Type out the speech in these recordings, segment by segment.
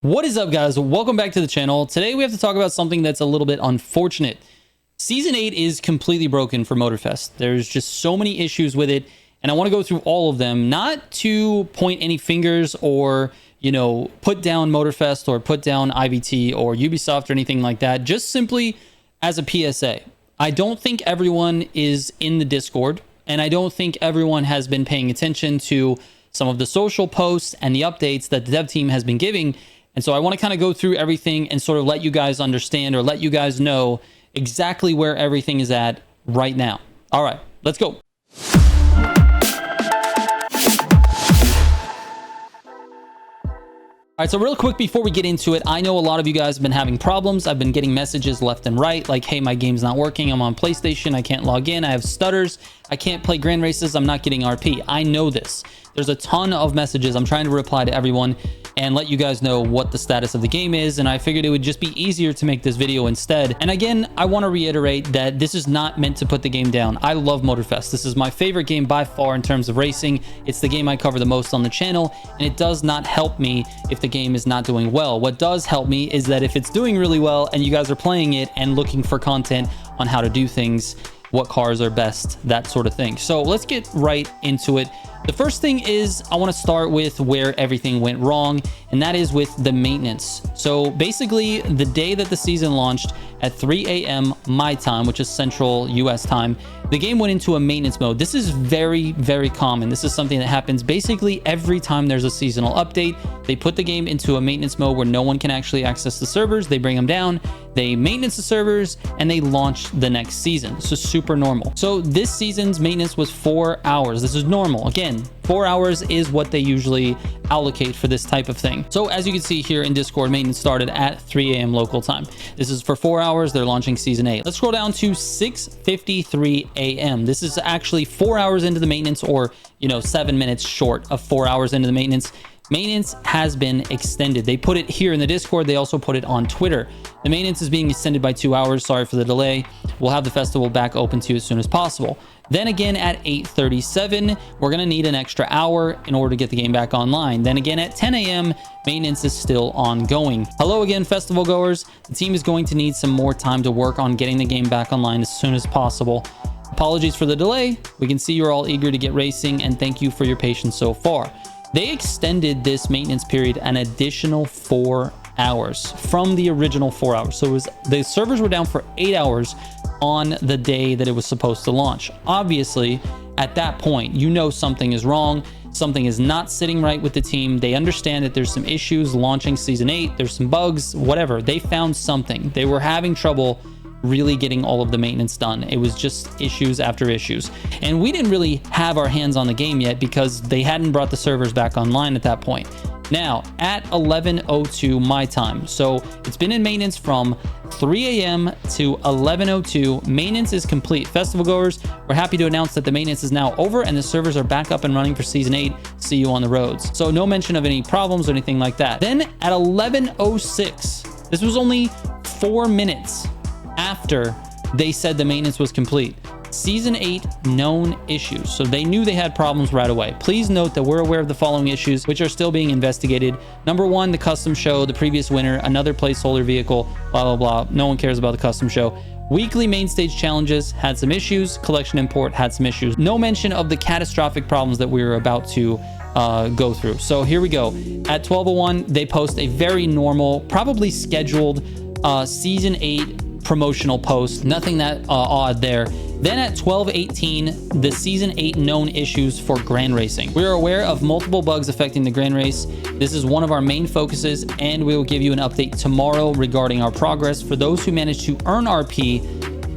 What is up, guys? Welcome back to the channel. Today we have to talk about something that's a little bit unfortunate. Season 8 is completely broken for MOTORFEST. There's just so many issues with it, and I want to go through all of them, not to point any fingers or, put down MOTORFEST or put down IVT or Ubisoft or anything like that, just simply as a PSA. I don't think everyone is in the Discord, and I don't think everyone has been paying attention to some of the social posts and the updates that the dev team has been giving. And so I want to kind of go through everything and sort of let you guys understand or let you guys know exactly where everything is at right now. All right, let's go. All right, so real quick before we get into it, I know a lot of you guys have been having problems. I've been getting messages left and right like, hey, my game's not working. I'm on PlayStation. I can't log in. I have stutters. I can't play grand races. I'm not getting RP. I know this. There's a ton of messages. I'm trying to reply to everyone and let you guys know what the status of the game is. And I figured it would just be easier to make this video instead. And again, I want to reiterate that this is not meant to put the game down. I love MOTORFEST. This is my favorite game by far in terms of racing. It's the game I cover the most on the channel, and it does not help me if the game is not doing well. What does help me is that if it's doing really well and you guys are playing it and looking for content on how to do things, what cars are best, that sort of thing. So let's get right into it. The first thing is I want to start with where everything went wrong, and that is with the maintenance. So basically, the day that the season launched at 3 a.m. my time, which is Central US time, the game went into a maintenance mode. This is very, very common. This is something that happens basically every time there's a seasonal update. They put the game into a maintenance mode where no one can actually access the servers. They bring them down, they maintenance the servers, and they launch the next season. So super normal. So this season's maintenance was 4 hours. This is normal. Again, 4 hours is what they usually allocate for this type of thing. So as you can see here in Discord, maintenance started at 3 a.m. local time. This is for 4 hours. They're launching season 8. Let's scroll down to 6:53 a.m. This is actually 4 hours into the maintenance, or 7 minutes short of 4 hours into the maintenance. Maintenance has been extended. They put it here in the Discord. They also put it on Twitter. The maintenance is being extended by 2 hours. Sorry for the delay. We'll have the festival back open to you as soon as possible. Then again at 8:37, we're going to need an extra hour in order to get the game back online. Then again at 10 a.m., maintenance is still ongoing. Hello again, festival goers. The team is going to need some more time to work on getting the game back online as soon as possible. Apologies for the delay. We can see you're all eager to get racing, and thank you for your patience so far. They extended this maintenance period an additional 4 hours from the original 4 hours. So the servers were down for 8 hours on the day that it was supposed to launch. Obviously, at that point, something is wrong. Something is not sitting right with the team. They understand that there's some issues launching season 8. There's some bugs, whatever. They found something. They were having trouble really getting all of the maintenance done. It was just issues after issues. And we didn't really have our hands on the game yet because they hadn't brought the servers back online at that point. Now, at 11:02 my time, so it's been in maintenance from 3 a.m. to 11:02. Maintenance is complete. Festival goers, we're happy to announce that the maintenance is now over and the servers are back up and running for season 8. See you on the roads. So no mention of any problems or anything like that. Then at 11:06, this was only 4 minutes after they said the maintenance was complete. Season 8 known issues. So they knew they had problems right away. Please note that we're aware of the following issues, which are still being investigated. Number 1, the custom show, the previous winner, another placeholder vehicle, blah, blah, blah. No one cares about the custom show. Weekly main stage challenges had some issues. Collection import had some issues. No mention of the catastrophic problems that we were about to go through. So here we go. At 12:01, they post a very normal, probably scheduled season 8 promotional post. Nothing that odd there. Then at 12:18, the season 8 known issues for grand racing. We are aware of multiple bugs affecting the grand race. This is one of our main focuses, and we will give you an update tomorrow regarding our progress. For those who managed to earn RP,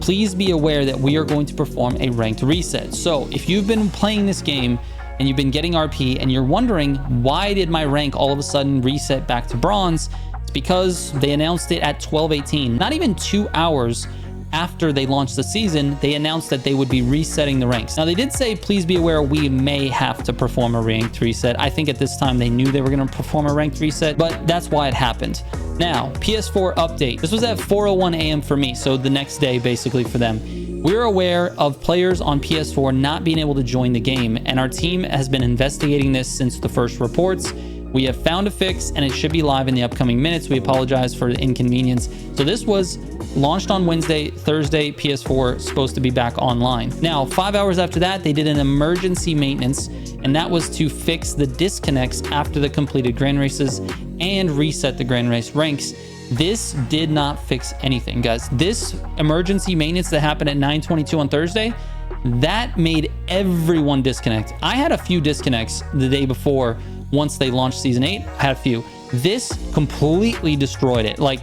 please be aware that we are going to perform a ranked reset. So if you've been playing this game and you've been getting RP and you're wondering, why did my rank all of a sudden reset back to bronze? It's because they announced it at 12:18. Not even 2 hours after they launched the season, they announced that they would be resetting the ranks. Now, they did say, please be aware, we may have to perform a ranked reset. I think at this time they knew they were going to perform a ranked reset, but that's why it happened. Now, PS4 update. This was at 4:01 a.m. for me, so the next day, basically, for them. We're aware of players on PS4 not being able to join the game, and our team has been investigating this since the first reports. We have found a fix and it should be live in the upcoming minutes. We apologize for the inconvenience. So this was launched on Wednesday, Thursday, PS4 supposed to be back online. Now, 5 hours after that, they did an emergency maintenance, and that was to fix the disconnects after the completed grand races and reset the grand race ranks. This did not fix anything, guys. This emergency maintenance that happened at 9:22 on Thursday, that made everyone disconnect. I had a few disconnects the day before. Once they launched season 8, I had a few. This completely destroyed it. Like,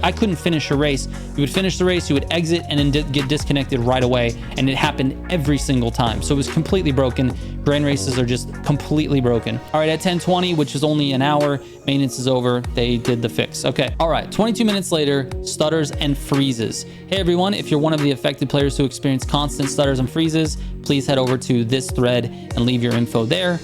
I couldn't finish a race. You would finish the race, you would exit, and then get disconnected right away. And it happened every single time. So it was completely broken. Grand races are just completely broken. All right, at 10:20, which is only an hour, maintenance is over. They did the fix. Okay. All right, 22 minutes later, stutters and freezes. Hey, everyone, if you're one of the affected players who experience constant stutters and freezes, please head over to this thread and leave your info there.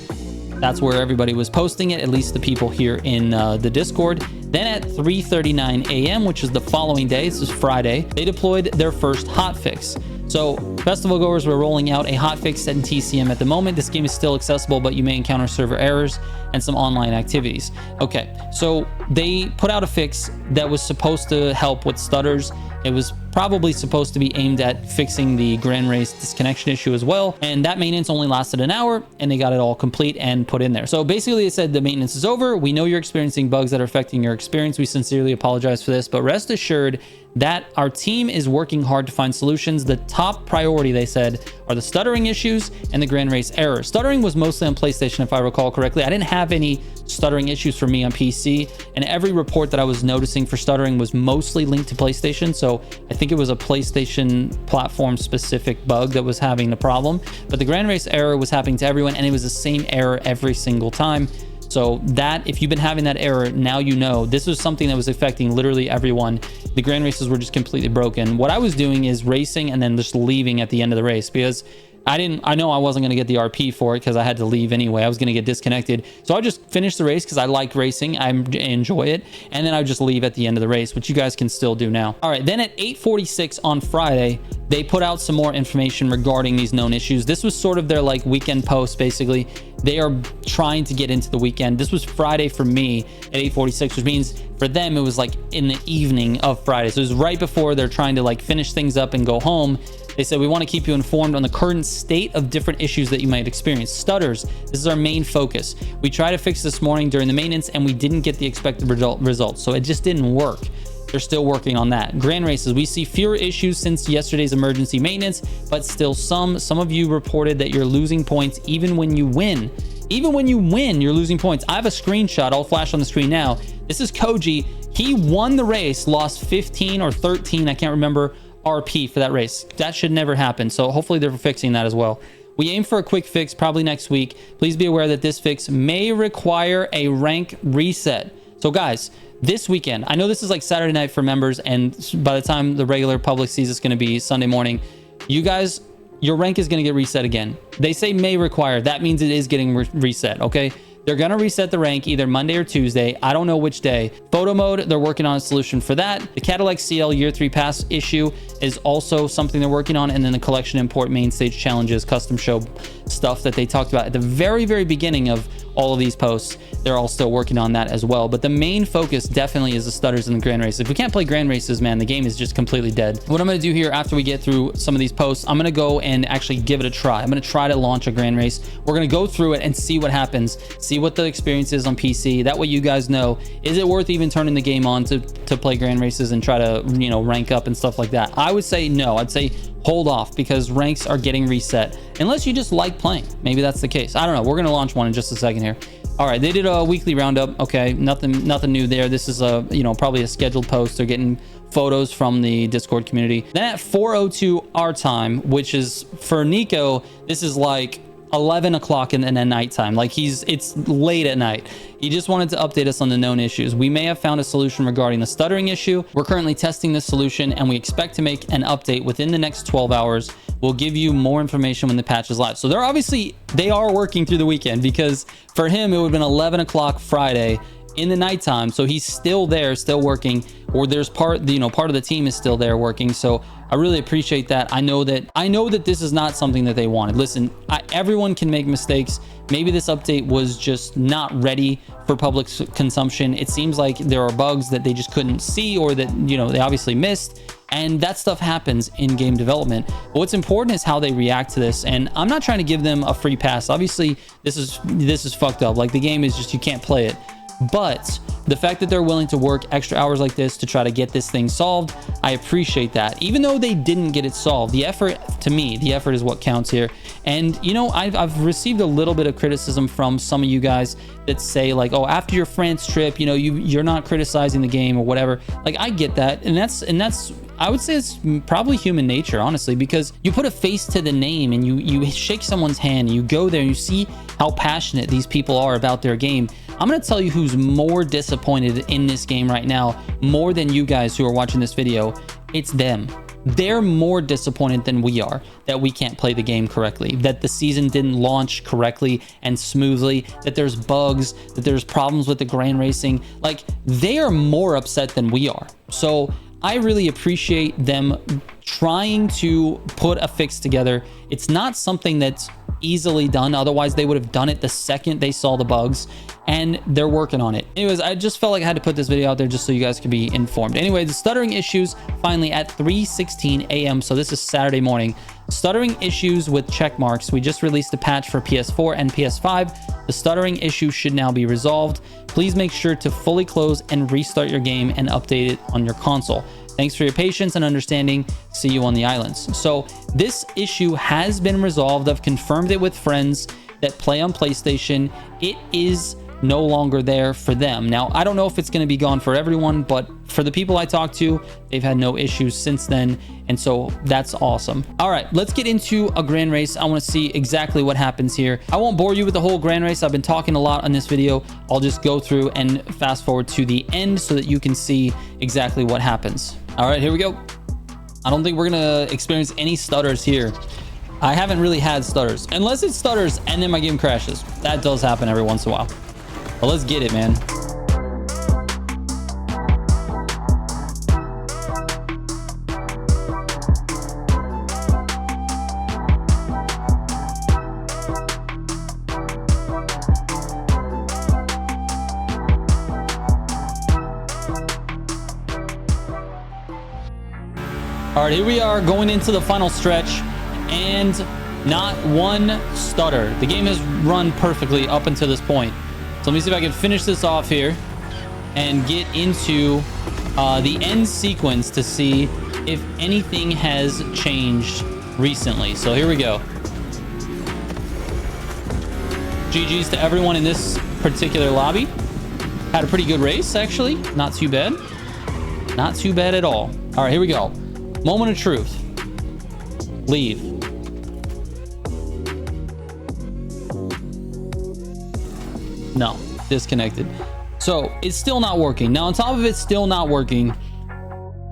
That's where everybody was posting it, at least the people here in the Discord. Then at 3:39 a.m., which is the following day, this is Friday, they deployed their first hotfix. So festival goers were rolling out a hotfix in TCM at the moment. This game is still accessible, but you may encounter server errors and some online activities. Okay, so they put out a fix that was supposed to help with stutters. It was probably supposed to be aimed at fixing the grand race disconnection issue as well. And that maintenance only lasted an hour, and they got it all complete and put in there. So basically they said the maintenance is over. We know you're experiencing bugs that are affecting your experience. We sincerely apologize for this, but rest assured that our team is working hard to find solutions. The top priority, they said, are the stuttering issues and the grand race error. Stuttering was mostly on PlayStation, if I recall correctly. I didn't have any stuttering issues for me on PC, and every report that I was noticing for stuttering was mostly linked to PlayStation. So I think it was a PlayStation platform specific bug that was having the problem, but the grand race error was happening to everyone, and it was the same error every single time. So that, if you've been having that error, now you know this was something that was affecting literally everyone. The grand races were just completely broken. What I was doing is racing and then just leaving at the end of the race, because I know I wasn't going to get the RP for it because I had to leave anyway. I was going to get disconnected. So I just finished the race because I like racing. I enjoy it. And then I would just leave at the end of the race, which you guys can still do now. All right. Then at 8:46 on Friday, they put out some more information regarding these known issues. This was sort of their like weekend post, basically. They are trying to get into the weekend. This was Friday for me at 8:46, which means for them, it was like in the evening of Friday. So it was right before they're trying to like finish things up and go home. They said, we want to keep you informed on the current state of different issues that you might experience. Stutters, this is our main focus. We tried to fix this morning during the maintenance and we didn't get the expected results. So it just didn't work. They're still working on that. Grand races, we see fewer issues since yesterday's emergency maintenance, but still some of you reported that you're losing points even when you win. Even when you win, you're losing points. I have a screenshot, I'll flash on the screen now. This is Koji. He won the race, lost 15 or 13, I can't remember, RP for that race. That should never happen. So hopefully they're fixing that as well. We aim for a quick fix probably next week. Please be aware that this fix may require a rank reset. So guys, this weekend, I know this is like Saturday night for members, and by the time the regular public sees, it's going to be Sunday morning. You guys, your rank is going to get reset again. They say may require. That means it is getting reset, okay? They're going to reset the rank either Monday or Tuesday. I don't know which day. Photo mode, they're working on a solution for that. The Cadillac CL Year 3 Pass issue is also something they're working on. And then the collection import main stage challenges, custom show stuff that they talked about at the very, very beginning of all of these posts. They're all still working on that as well. But the main focus definitely is the stutters and the grand races. If we can't play grand races, man, the game is just completely dead. What I'm going to do here after we get through some of these posts, I'm going to go and actually give it a try. I'm going to try to launch a grand race. We're going to go through it and see what happens. See what the experience is on PC. That way you guys know, is it worth even turning the game on to play grand races and try to, you know, rank up and stuff like that? I would say no. I'd say hold off, because ranks are getting reset unless you just like playing. Maybe that's the case. I don't know. We're going to launch one in just a second here. All right, they did a weekly roundup. Okay, nothing new there. This is a, you know, probably a scheduled post. They're getting photos from the Discord community. Then at 4:02 our time, which is for Nico, this is like 11 o'clock in the nighttime. Like it's late at night. He just wanted to update us on the known issues. We may have found a solution regarding the stuttering issue. We're currently testing this solution and we expect to make an update within the next 12 hours. We'll give you more information when the patch is live. So they are working through the weekend, because for him, it would have been 11 o'clock Friday in the nighttime. So he's still there, still working. or there's part of the team is still there working. So I really appreciate that. I know that this is not something that they wanted. Listen, everyone can make mistakes. Maybe this update was just not ready for public consumption. It seems like there are bugs that they just couldn't see, or that, they obviously missed. And that stuff happens in game development. But what's important is how they react to this. And I'm not trying to give them a free pass. Obviously, this is fucked up. Like, the game is just, you can't play it. But the fact that they're willing to work extra hours like this to try to get this thing solved, I appreciate that. Even though they didn't get it solved, the effort, to me, the effort is what counts here. And, I've received a little bit of criticism from some of you guys that say, like, oh, after your France trip, you're not criticizing the game or whatever. Like, I get that. And that's I would say it's probably human nature, honestly, because you put a face to the name and you shake someone's hand and you go there and you see how passionate these people are about their game. I'm going to tell you who's more disappointed in this game right now, more than you guys who are watching this video. It's them. They're more disappointed than we are that we can't play the game correctly, that the season didn't launch correctly and smoothly, that there's bugs, that there's problems with the grain racing. Like, they are more upset than we are. So I really appreciate them trying to put a fix together. It's not something that's easily done. Otherwise, they would have done it the second they saw the bugs, and they're working on it. Anyways, I just felt like I had to put this video out there just so you guys could be informed. Anyway, the stuttering issues finally at 3:16 a.m. So this is Saturday morning. Stuttering issues with check marks. We just released a patch for PS4 and PS5. The stuttering issue should now be resolved. Please make sure to fully close and restart your game and update it on your console. Thanks for your patience and understanding. See you on the islands. So this issue has been resolved. I've confirmed it with friends that play on PlayStation. It is no longer there for them. Now, I don't know if it's going to be gone for everyone, but for the people I talked to, they've had no issues since then. And so that's awesome. All right, let's get into a grand race. I want to see exactly what happens here. I won't bore you with the whole grand race. I've been talking a lot on this video. I'll just go through and fast forward to the end so that you can see exactly what happens. All right, here we go. I don't think we're going to experience any stutters here. I haven't really had stutters, unless it stutters and then my game crashes. That does happen every once in a while. But let's get it, man. All right, here we are going into the final stretch, and not one stutter. The game has run perfectly up until this point. So let me see if I can finish this off here and get into the end sequence to see if anything has changed recently. So here we go. GG's to everyone in this particular lobby. Had a pretty good race, actually. Not too bad. Not too bad at all. All right, here we go. Moment of truth. Leave. No, disconnected. So it's still not working. Now, on top of it still not working,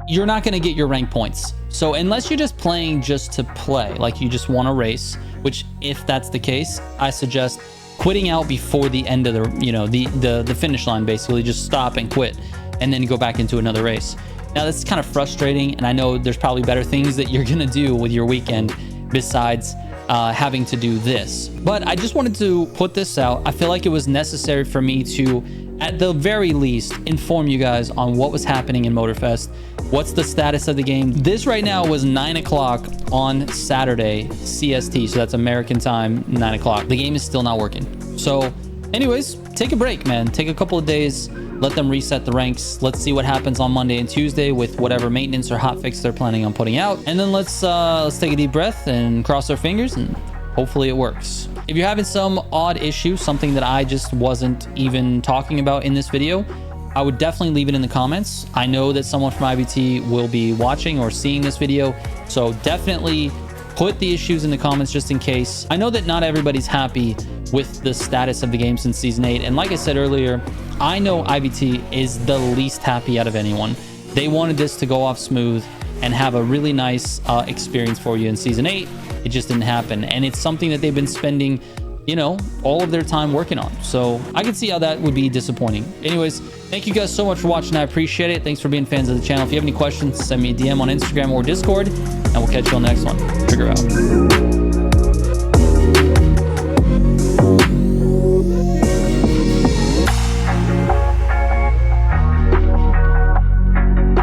you're not going to get your rank points. So unless you're just playing just to play, like you just want to race, which if that's the case, I suggest quitting out before the end of the, the finish line. Basically just stop and quit and then go back into another race. Now that's kind of frustrating, and I know there's probably better things that you're going to do with your weekend besides having to do this. But I just wanted to put this out. I feel like it was necessary for me to, at the very least, inform you guys on what was happening in MOTORFEST. What's the status of the game? This right now was 9 o'clock on Saturday CST, so that's American time, 9 o'clock. The game is still not working. So anyways, take a break, man. Take a couple of days. Let them reset the ranks. Let's see what happens on Monday and Tuesday with whatever maintenance or hotfix they're planning on putting out. And then let's take a deep breath and cross our fingers, and hopefully it works. If you're having some odd issue, something that I just wasn't even talking about in this video, I would definitely leave it in the comments. I know that someone from IBT will be watching or seeing this video, so definitely put the issues in the comments just in case. I know that not everybody's happy with the status of the game since Season 8. And like I said earlier, I know IBT is the least happy out of anyone. They wanted this to go off smooth and have a really nice experience for you in Season 8. It just didn't happen. And it's something that they've been spending, you know, all of their time working on. So I can see how that would be disappointing. Anyways, thank you guys so much for watching. I appreciate it. Thanks for being fans of the channel. If you have any questions, send me a DM on Instagram or Discord, and we'll catch you on the next one. Trigger out.